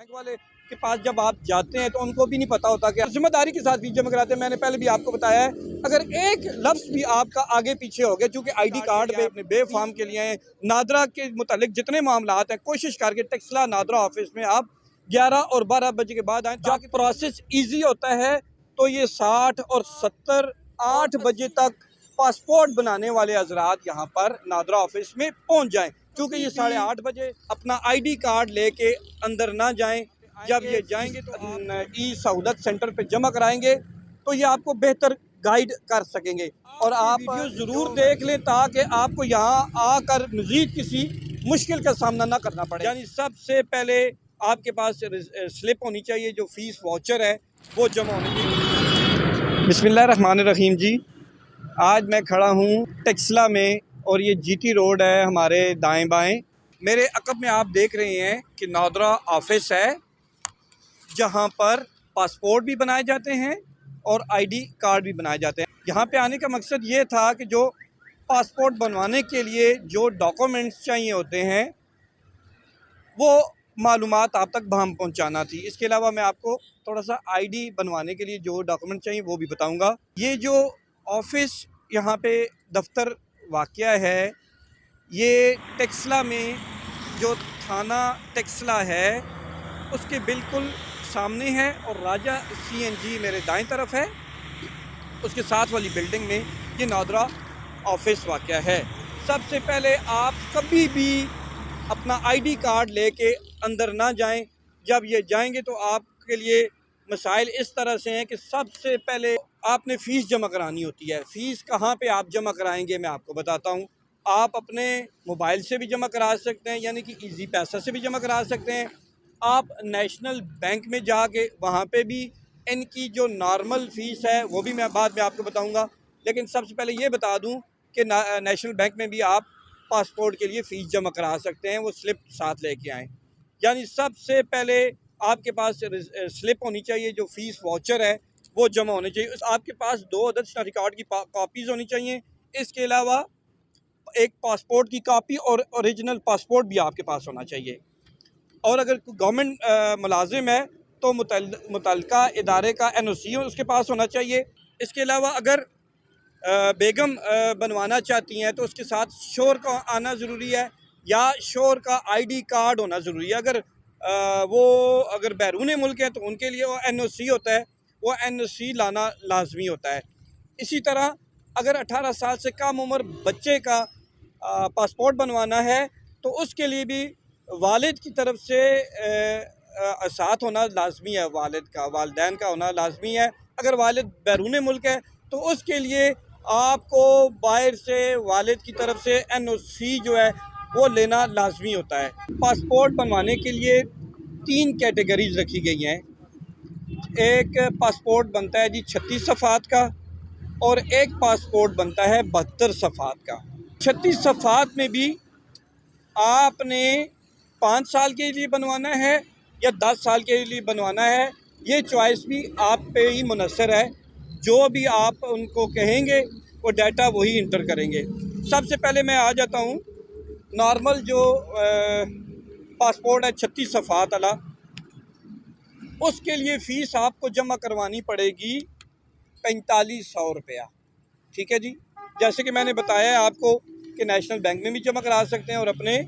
Bank वाले के पास जब आप जाते हैं तो उनको भी नहीं पता होता कि जिम्मेदारी के साथ फीस जमा कराते हैं। मैंने पहले भी आपको बताया है, अगर एक लफ्ज़ भी आपका आगे पीछे हो गया, चूँकि आईडी कार्ड पे अपने बेफाम के लिए नादरा के मुतालिक जितने मामलात हैं, कोशिश करके टेक्सला नादरा ऑफिस में आप 11 और 12 बजे के बाद आएँ, जाके प्रोसेस ईजी होता है। तो ये 60 और 70 8 बजे तक पासपोर्ट बनाने वाले हजरात यहाँ पर नादरा ऑफिस में पहुँच जाएँ, क्योंकि ये 8:30 बजे अपना आईडी कार्ड लेके अंदर ना जाएं। जब ये जाएंगे तो ई सहूलत सेंटर पे जमा कराएंगे, तो ये आपको बेहतर गाइड कर सकेंगे। और आप वीडियो ज़रूर देख लें ताकि आपको यहाँ आकर मज़ीद किसी मुश्किल का सामना ना करना पड़े। यानी सबसे पहले आपके पास स्लिप होनी चाहिए, जो फ़ीस वाउचर है वो जमा होनी चाहिए। बिस्मिल्लाहिर्रहमानिर्रहीम जी, आज मैं खड़ा हूँ टेक्सला में और ये जीटी रोड है हमारे दाएं बाएं। मेरे अकब में आप देख रहे हैं कि नादरा ऑफिस है, जहाँ पर पासपोर्ट भी बनाए जाते हैं और आईडी कार्ड भी बनाए जाते हैं। यहाँ पे आने का मकसद ये था कि जो पासपोर्ट बनवाने के लिए जो डॉक्यूमेंट्स चाहिए होते हैं वो मालूमात आप तक हम पहुँचाना थी। इसके अलावा मैं आपको थोड़ा सा आईडी बनवाने के लिए जो डॉक्यूमेंट चाहिए वो भी बताऊँगा। ये जो ऑफिस यहाँ पे दफ्तर वाक़या है, ये टेक्सला में जो थाना टेक्सला है उसके बिल्कुल सामने है, और राजा सीएनजी मेरे दाएं तरफ है। उसके साथ वाली बिल्डिंग में ये नादरा ऑफिस वाक़या है। सबसे पहले आप कभी भी अपना आईडी कार्ड लेके अंदर ना जाएं। जब ये जाएंगे तो आपके लिए मसाइल इस तरह से हैं कि सबसे पहले आपने फ़ीस जमा करानी होती है। फ़ीस कहाँ पे आप जमा कराएंगे मैं आपको बताता हूँ। आप अपने मोबाइल से भी जमा करा सकते हैं, यानी कि इजी पैसा से भी जमा करा सकते हैं। आप नेशनल बैंक में जाके वहाँ पे भी इनकी जो नॉर्मल फ़ीस है वो भी मैं बाद में आपको बताऊँगा। लेकिन सबसे पहले ये बता दूँ कि नेशनल बैंक में भी आप पासपोर्ट के लिए फ़ीस जमा करा सकते हैं, वो स्लिप साथ लेके आएँ। यानी सबसे पहले आपके पास स्लिप होनी चाहिए, जो फ़ीस वाउचर है वो जमा होनी चाहिए। आपके पास 2 अदद रिकॉर्ड की कॉपीज़ होनी चाहिए। इसके अलावा एक पासपोर्ट की कॉपी और ओरिजिनल पासपोर्ट भी आपके पास होना चाहिए। और अगर गवर्नमेंट मुलाजिम है तो मुतल्लिका इदारे का NOC उसके पास होना चाहिए। इसके अलावा अगर बेगम बनवाना चाहती हैं तो उसके साथ शोहर का आना ज़रूरी है, या शोहर का आईडी कार्ड होना ज़रूरी है। वो अगर बैरून मुल्क है तो उनके लिए वो NOC होता है, वो NOC लाना लाजमी होता है। इसी तरह अगर 18 साल से कम उम्र बच्चे का पासपोर्ट बनवाना है तो उसके लिए भी वालिद की तरफ से साथ होना लाजमी है, वालिदैन का होना लाजमी है। अगर वालिद बैरून मुल्क है तो उसके लिए आपको बाहर से वालिद की तरफ से NOC जो है वो लेना लाजमी होता है। पासपोर्ट बनवाने के लिए 3 कैटेगरीज रखी गई हैं। एक पासपोर्ट बनता है जी 36 सफ़ात का, और एक पासपोर्ट बनता है 72 सफ़ात का। 36 सफ़ात में भी आपने 5 साल के लिए बनवाना है या 10 साल के लिए बनवाना है, ये चॉइस भी आप पे ही मुनसर है। जो भी आप उनको कहेंगे वो डाटा वही इंटर करेंगे। सबसे पहले मैं आ जाता हूँ नॉर्मल जो पासपोर्ट है 36 सफ़ात वाला, उसके लिए फ़ीस आपको जमा करवानी पड़ेगी 4500 रुपया। ठीक है जी। जैसे कि मैंने बताया है आपको कि नेशनल बैंक में भी जमा करा सकते हैं और अपने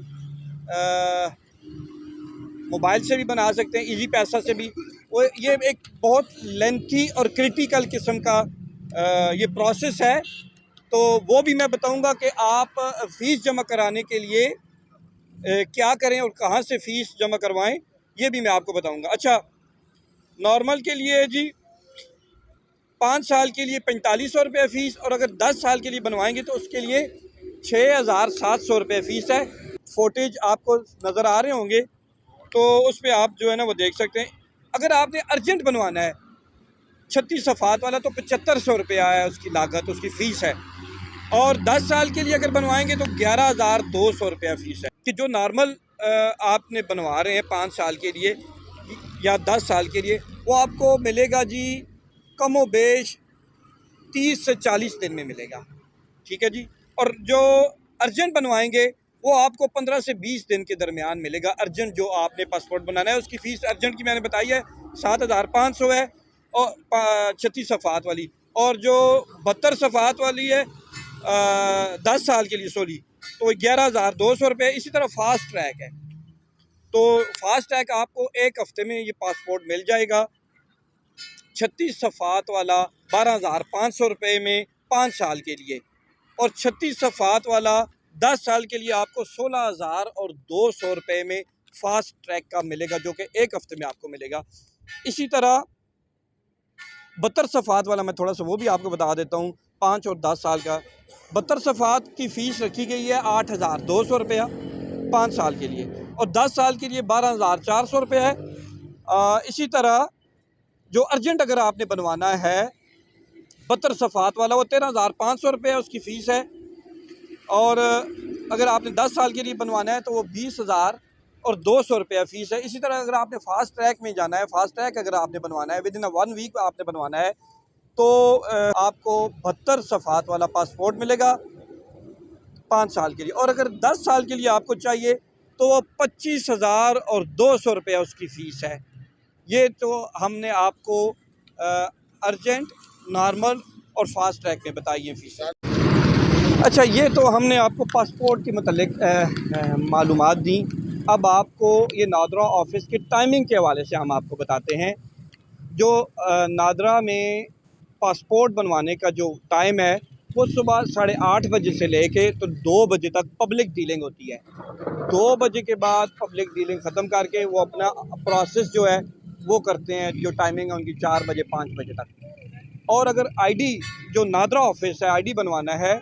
मोबाइल से भी बना सकते हैं, इजी पैसा से भी। वो ये एक बहुत लेंथी और क्रिटिकल किस्म का ये प्रोसेस है, तो वो भी मैं बताऊंगा कि आप फ़ीस जमा कराने के लिए क्या करें और कहाँ से फ़ीस जमा करवाएं, ये भी मैं आपको बताऊंगा। अच्छा, नॉर्मल के लिए जी 5 साल के लिए 4500 रुपये फ़ीस, और अगर 10 साल के लिए बनवाएंगे तो उसके लिए 6700 रुपये फ़ीस है। फुटेज आपको नज़र आ रहे होंगे तो उस पर आप जो है ना वो देख सकते हैं। अगर आपने अर्जेंट बनवाना है 36 सफ़ात वाला तो 7500 रुपया है उसकी लागत, उसकी फ़ीस है। और 10 साल के लिए अगर बनवाएंगे तो 11200 रुपया फ़ीस है। कि जो नॉर्मल आपने बनवा रहे हैं 5 साल के लिए या 10 साल के लिए, वो आपको मिलेगा जी कमो बेश 30 से 40 दिन में मिलेगा। ठीक है जी। और जो अर्जेंट बनवाएंगे वो आपको 15 से 20 दिन के दरमियान मिलेगा। अर्जेंट जो आपने पासपोर्ट बनाना है उसकी फ़ीस अर्जेंट की मैंने बताई है 7,500 है, और 36 सफ़ात वाली, और जो 72 सफ़ात वाली है 10 साल के लिए सोली तो 11,200 रुपये। इसी तरह फ़ास्ट ट्रैक है, तो फास्ट ट्रैक आपको एक हफ़्ते में ये पासपोर्ट मिल जाएगा। 36 सफ़ात वाला 12,500 रुपये में 5 साल के लिए, और 36 सफ़ात वाला 10 साल के लिए आपको 16,200 रुपये में फास्ट ट्रैक का मिलेगा, जो कि एक हफ़्ते में आपको मिलेगा। इसी तरह 72 सफ़ात वाला मैं थोड़ा सा वो भी आपको बता देता हूँ, 5 और 10 साल का। 72 सफ़ात की फ़ीस रखी गई है 8,200 रुपया 5 साल के लिए, और 10 साल के लिए 12,400 रुपये है। इसी तरह जो अर्जेंट अगर आपने बनवाना है 72 सफ़ात वाला, वो 13,500 रुपये उसकी फ़ीस है, और अगर आपने 10 साल के लिए बनवाना है तो वो 20,200 रुपया फ़ीस है। इसी तरह अगर आपने फ़ास्ट ट्रैक में जाना है, फ़ास्ट ट्रैक अगर आपने बनवाना है विदिन 1 वीक आपने बनवाना है, तो आपको 72 सफ़ात वाला पासपोर्ट मिलेगा 5 साल के लिए, और अगर 10 साल के लिए आपको चाहिए तो वो 25,200 रुपया उसकी फ़ीस है। ये तो हमने आपको अर्जेंट, नॉर्मल और फास्ट ट्रैक में बताई है फ़ीस। अच्छा, ये तो हमने आपको पासपोर्ट के मतलब मालूमात दी। अब आपको ये नादरा ऑफ़िस के टाइमिंग के हवाले से हम आपको बताते हैं। जो नादरा में पासपोर्ट बनवाने का जो टाइम है वो सुबह 8:30 बजे से लेके तो 2 बजे तक पब्लिक डीलिंग होती है। 2 बजे के बाद पब्लिक डीलिंग ख़त्म करके वो अपना प्रोसेस जो है वो करते हैं, जो टाइमिंग है उनकी 4 बजे 5 बजे तक। और अगर आईडी जो नादरा ऑफिस है आईडी बनवाना है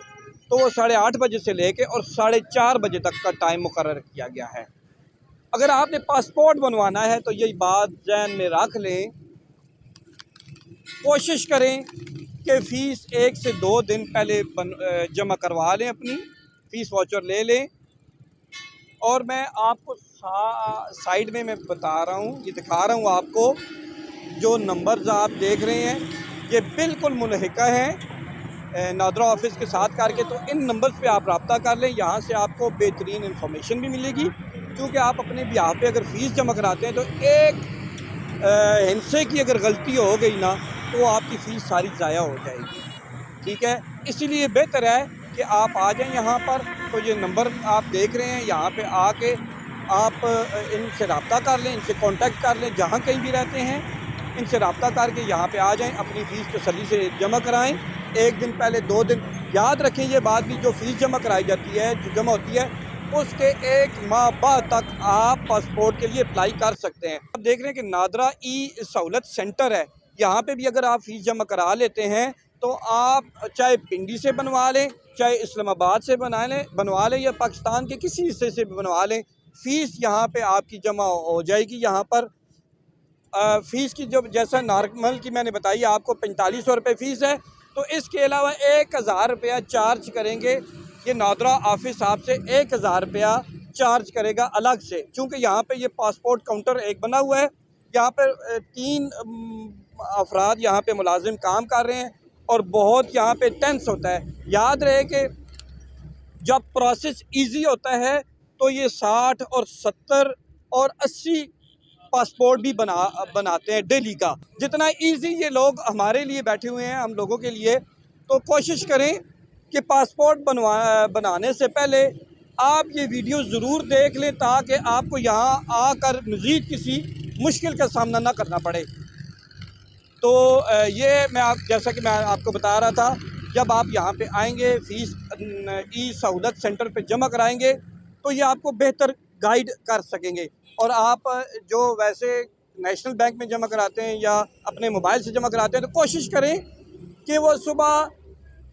तो वो 8:30 बजे से लेके और 4:30 बजे तक का टाइम मुकर्रर किया गया है। अगर आपने पासपोर्ट बनवाना है तो यही बात ज़हन में रख लें, कोशिश करें कि फ़ीस 1 से 2 दिन पहले जमा करवा लें, अपनी फ़ीस वाउचर ले लें। और मैं आपको साइड में मैं बता रहा हूँ, ये दिखा रहा हूँ आपको, जो नंबर्स आप देख रहे हैं ये बिल्कुल मुल्हिका हैं नादरा ऑफिस के साथ करके। तो इन नंबर्स पे आप रब्ता कर लें, यहाँ से आपको बेहतरीन इंफॉर्मेशन भी मिलेगी, क्योंकि आप अपने बिहाफ पे अगर फ़ीस जमा कराते हैं तो एक हिस्से की अगर गलती हो गई ना तो आपकी फ़ीस सारी ज़ाया हो जाएगी। ठीक है, इसीलिए बेहतर है कि आप आ जाएं यहाँ पर। तो ये नंबर आप देख रहे हैं, यहाँ पे आके आप इनसे रब्ता कर लें, इनसे कांटेक्ट कर लें, जहाँ कहीं भी रहते हैं इनसे रब्ता करके यहाँ पे आ जाएं, अपनी फ़ीस तसल्ली से जमा कराएं। 1 दिन पहले 2 दिन, याद रखें ये बात भी, जो फ़ीस जमा कराई जाती है, जो जमा होती है, उसके 1 माह बाद तक आप पासपोर्ट के लिए अप्लाई कर सकते हैं। आप देख रहे हैं कि नादरा ई सहूलत सेंटर है, यहाँ पे भी अगर आप फ़ीस जमा करा लेते हैं तो आप चाहे पिंडी से बनवा लें, चाहे इस्लामाबाद से बनवा लें या पाकिस्तान के किसी हिस्से से भी बनवा लें, फ़ीस यहाँ पे आपकी जमा हो जाएगी। यहाँ पर फ़ीस की जो जैसा नॉर्मल की मैंने बताई आपको 4500 रुपये फ़ीस है, तो इसके अलावा 1000 रुपया चार्ज करेंगे। ये नादरा ऑफिस आपसे 1000 रुपया चार्ज करेगा अलग से, चूँकि यहाँ पे ये पासपोर्ट काउंटर एक बना हुआ है। यहाँ पर 3 अफराद यहाँ पे मुलाजिम काम कर रहे हैं, और बहुत यहाँ पे टेंस होता है। याद रहे कि जब प्रोसेस इजी होता है तो ये 60 और 70 और 80 पासपोर्ट भी बनाते हैं डेली का। जितना इजी ये लोग हमारे लिए बैठे हुए हैं, हम लोगों के लिए, तो कोशिश करें कि पासपोर्ट बनाने से पहले आप ये वीडियो ज़रूर देख लें, ताकि आपको यहाँ आकर मज़ीद किसी मुश्किल का सामना ना करना पड़े। तो ये जैसा कि मैं आपको बता रहा था, जब आप यहाँ पे आएंगे फ़ीस ई सहूलत सेंटर पे जमा कराएंगे तो ये आपको बेहतर गाइड कर सकेंगे। और आप जो वैसे नेशनल बैंक में जमा कराते हैं या अपने मोबाइल से जमा कराते हैं, तो कोशिश करें कि वो सुबह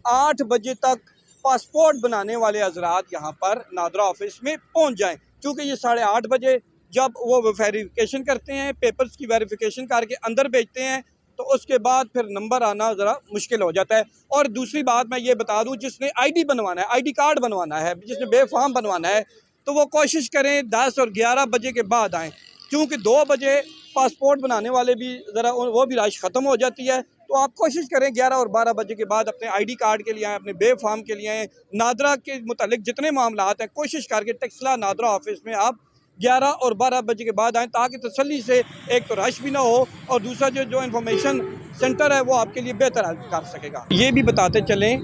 8 बजे तक पासपोर्ट बनाने वाले हजरात यहाँ पर नादरा ऑफिस में पहुँच जाएँ, क्योंकि ये 8:30 बजे जब वो वेरिफिकेशन करते हैं, पेपर्स की वेरिफिकेशन करके अंदर भेजते हैं, तो उसके बाद फिर नंबर आना ज़रा मुश्किल हो जाता है। और दूसरी बात मैं ये बता दूं, जिसने आईडी बनवाना है, आईडी कार्ड बनवाना है, जिसने बेफार्म बनवाना है, तो वो कोशिश करें 10 और 11 बजे के बाद आएँ, क्योंकि 2 बजे पासपोर्ट बनाने वाले भी ज़रा वो भी रश ख़त्म हो जाती है, तो आप कोशिश करें 11 और 12 बजे के बाद अपने आईडी कार्ड के लिए आएँ, अपने बे फार्म के लिए आएँ। नादरा के मुतालिक जितने मामलात हैं कोशिश करके टेक्सला नादरा ऑफिस में आप 11 और 12 बजे के बाद आएँ, ताकि तसल्ली से एक तो रश भी ना हो और दूसरा जो इन्फॉर्मेशन सेंटर है वो आपके लिए बेहतर हेल्प कर सकेगा। ये भी बताते चलें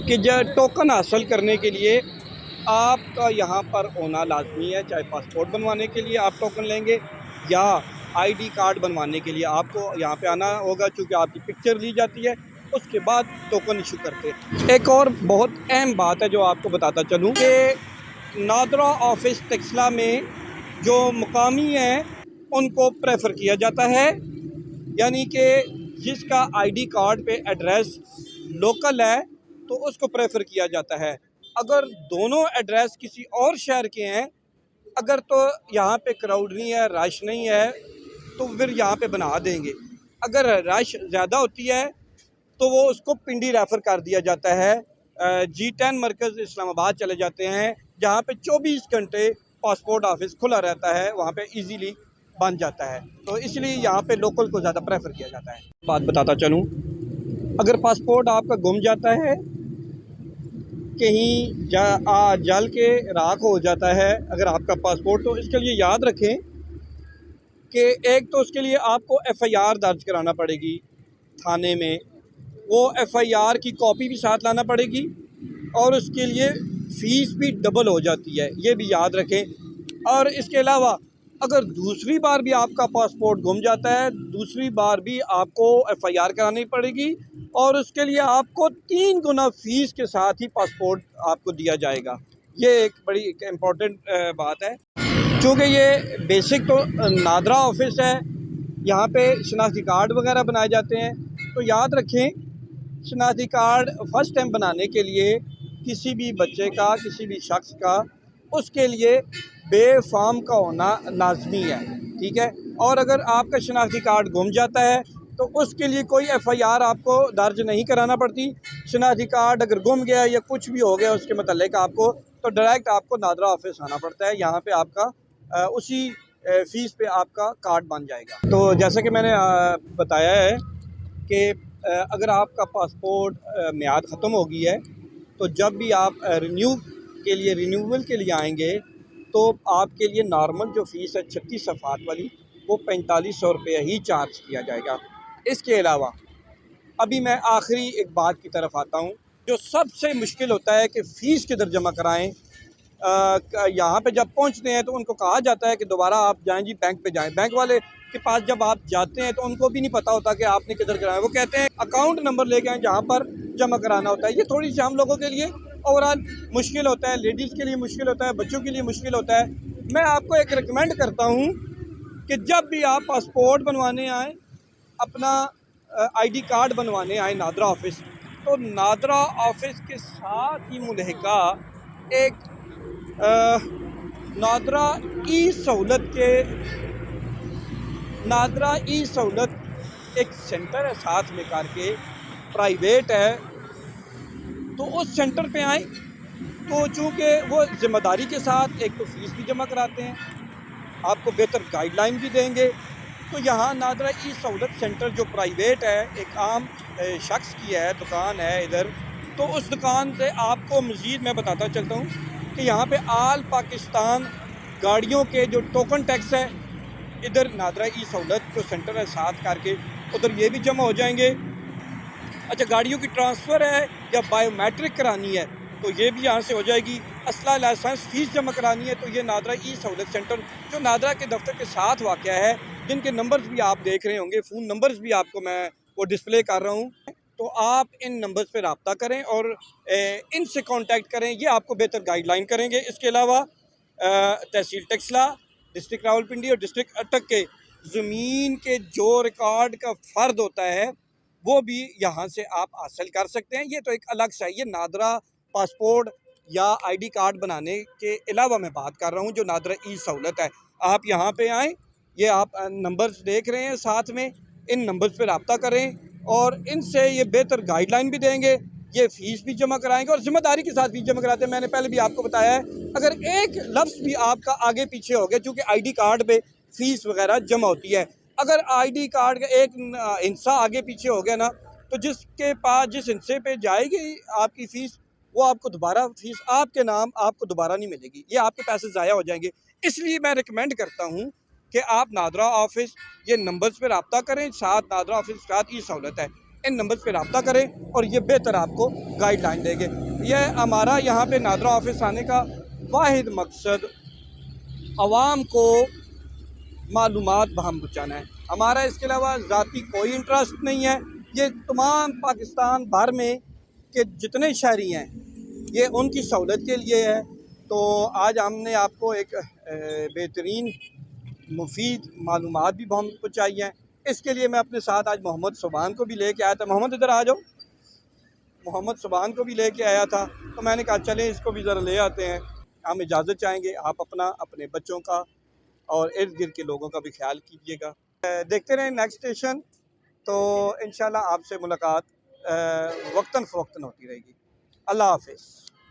कि जो टोकन हासिल करने के लिए आपका यहाँ पर होना लाजमी है, चाहे पासपोर्ट बनवाने के लिए आप टोकन लेंगे या आईडी कार्ड बनवाने के लिए आपको यहाँ पे आना होगा, चूँकि आपकी पिक्चर ली जाती है, उसके बाद टोकन इशू करते हैं। एक और बहुत अहम बात है जो आपको बताता चलूँ कि नादरा ऑफिस टेक्सला में जो मुकामी हैं उनको प्रेफर किया जाता है, यानी कि जिसका आईडी कार्ड पे एड्रेस लोकल है तो उसको प्रेफर किया जाता है। अगर दोनों एड्रेस किसी और शहर के हैं, अगर तो यहाँ पे क्राउड नहीं है, रश नहीं है, तो फिर यहाँ पे बना देंगे। अगर रश ज़्यादा होती है तो वो उसको पिंडी रेफ़र कर दिया जाता है। G10 मरकज़ इस्लामाबाद चले जाते हैं, जहाँ पे 24 घंटे पासपोर्ट ऑफिस खुला रहता है, वहाँ पे इजीली बन जाता है। तो इसलिए यहाँ पे लोकल को ज़्यादा प्रेफर किया जाता है। बात बताता चलूँ, अगर पासपोर्ट आपका गुम जाता है, कहीं जल के राख हो जाता है अगर आपका पासपोर्ट, तो इसके लिए याद रखें कि एक तो उसके लिए आपको FIR दर्ज कराना पड़ेगी थाने में, वो FIR की कॉपी भी साथ लाना पड़ेगी और उसके लिए फ़ीस भी डबल हो जाती है, ये भी याद रखें। और इसके अलावा अगर दूसरी बार भी आपका पासपोर्ट गुम जाता है, दूसरी बार भी आपको FIR करानी पड़ेगी और उसके लिए आपको 3 गुना फ़ीस के साथ ही पासपोर्ट आपको दिया जाएगा। ये एक बड़ी इम्पॉर्टेंट बात है, क्योंकि ये बेसिक तो नादरा ऑफिस है, यहाँ पे शनाख्ती कार्ड वगैरह बनाए जाते हैं। तो याद रखें, शनाख्ती कार्ड फ़र्स्ट टाइम बनाने के लिए किसी भी बच्चे का, किसी भी शख्स का, उसके लिए बे फार्म का होना लाजमी है, ठीक है। और अगर आपका शनाख्ती कार्ड गुम जाता है तो उसके लिए कोई FIR आपको दर्ज नहीं कराना पड़ती। शनाख्ती कार्ड अगर गुम गया या कुछ भी हो गया उसके मतलब आपको, तो डायरेक्ट आपको नादरा ऑफिस आना पड़ता है, यहाँ पे आपका उसी फ़ीस पे आपका कार्ड बन जाएगा। तो जैसा कि मैंने बताया है कि अगर आपका पासपोर्ट मियाद ख़त्म हो गई है, तो जब भी आप रिन्यूअल के लिए आएंगे तो आपके लिए नॉर्मल जो फ़ीस है 36 सफ़ात वाली, वो 4500 रुपये ही चार्ज किया जाएगा। इसके अलावा अभी मैं आखिरी एक बात की तरफ आता हूँ, जो सबसे मुश्किल होता है कि फ़ीस किधर जमा कराएँ। यहाँ पे जब पहुँचते हैं तो उनको कहा जाता है कि दोबारा आप जाएँ जी, बैंक पे जाएँ। बैंक वाले के पास जब आप जाते हैं तो उनको भी नहीं पता होता कि आपने किधर कराया। वो कहते हैं अकाउंट नंबर लेके आएँ जहाँ पर जमा कराना होता है। ये थोड़ी सी हम लोगों के लिए ओवरऑल मुश्किल होता है, लेडीज़ के लिए मुश्किल होता है, बच्चों के लिए मुश्किल होता है। मैं आपको एक रिकमेंड करता हूँ कि जब भी आप पासपोर्ट बनवाने आएँ, अपना आईडी कार्ड बनवाने आए नादरा ऑफिस, तो नादरा ऑफिस के साथ ही मुल्हिका एक नादरा ई सहूलत एक सेंटर है साथ में करके, प्राइवेट है, तो उस सेंटर पे आए। तो चूँकि वो ज़िम्मेदारी के साथ एक तो फ़ीस भी जमा कराते हैं, आपको बेहतर गाइडलाइन भी देंगे। तो यहाँ नादरा ई सहूलत सेंटर जो प्राइवेट है, एक आम शख्स की है, दुकान है इधर, तो उस दुकान से आपको मज़ीद मैं बताता चलता हूँ कि यहाँ पे आल पाकिस्तान गाड़ियों के जो टोकन टैक्स है, इधर नादरा ई सहूलत जो सेंटर है साथ करके उधर ये भी जमा हो जाएंगे। अच्छा, गाड़ियों की ट्रांसफ़र है या बायोमेट्रिक करानी है तो ये भी यहाँ से हो जाएगी। असला लाइसेंस फ़ीस जमा करानी है तो ये नादरा ई सहूलत सेंटर जो नादरा के दफ्तर के साथ वाक़या है, जिनके नंबर्स भी आप देख रहे होंगे, फ़ोन नंबर्स भी आपको मैं वो डिस्प्ले कर रहा हूँ, तो आप इन नंबर्स पे रब्ता करें और इनसे कांटेक्ट करें, ये आपको बेहतर गाइडलाइन करेंगे। इसके अलावा तहसील टेक्सला, डिस्ट्रिक्ट रावलपिंडी और डिस्ट्रिक्ट अटक के ज़मीन के जो रिकॉर्ड का फ़र्द होता है वो भी यहाँ से आप हासिल कर सकते हैं। ये तो एक अलग सा है, ये नादरा पासपोर्ट या आईडी कार्ड बनाने के अलावा मैं बात कर रहा हूँ जो नादरा ई सहूलत है। आप यहाँ पे आएँ, ये आप नंबर्स देख रहे हैं साथ में, इन नंबर्स पे रब्ता करें और इनसे ये बेहतर गाइडलाइन भी देंगे, ये फ़ीस भी जमा कराएंगे और ज़िम्मेदारी के साथ फ़ीस जमा कराते हैं। मैंने पहले भी आपको बताया है, अगर एक लफ्ज़ भी आपका आगे पीछे हो गया, चूँकि आईडी कार्ड पे फ़ीस वगैरह जमा होती है, अगर आईडी कार्ड का एक हिस्सा आगे पीछे हो गया ना, तो जिसके पास जिस हिस्से पे जाएगी आपकी फ़ीस, वो आपको दोबारा फीस आपके नाम आपको दोबारा नहीं मिलेगी, ये आपके पैसे ज़ाया हो जाएंगे। इसलिए मैं रिकमेंड करता हूँ कि आप नादरा ऑफिस ये नंबर्स पे रब्ता करें, साथ नादरा ऑफिस के साथ ये सहूलत है, इन नंबर्स पे रब्ता करें और ये बेहतर आपको गाइडलाइन देंगे। यह हमारा यहाँ पे नादरा ऑफिस आने का वाहिद मकसद आवाम को मालूमात बहम पहुँचाना है। हमारा इसके अलावा ज़ाती कोई इंटरेस्ट नहीं है। ये तमाम पाकिस्तान भर में के जितने शहरी हैं, ये उनकी सहूलत के लिए है। तो आज हमने आपको एक बेहतरीन मुफीद मालूमात भी हम पहुँचाई हैं। इसके लिए मैं अपने साथ आज मोहम्मद सुबान को भी लेके आया था। मोहम्मद इधर आ जाओ। मोहम्मद सुबान को भी लेके आया था, तो मैंने कहा चलें इसको भी ज़रा ले आते हैं। हम इजाज़त चाहेंगे, आप अपना अपने बच्चों का और इर्द गिर्द के लोगों का भी ख्याल कीजिएगा। देखते रहें नेक्स्ट स्टेशन। तो इंशाल्लाह आपसे मुलाकात वक्तन फ़वक्तन होती रहेगी। अल्लाह हाफ़िज़।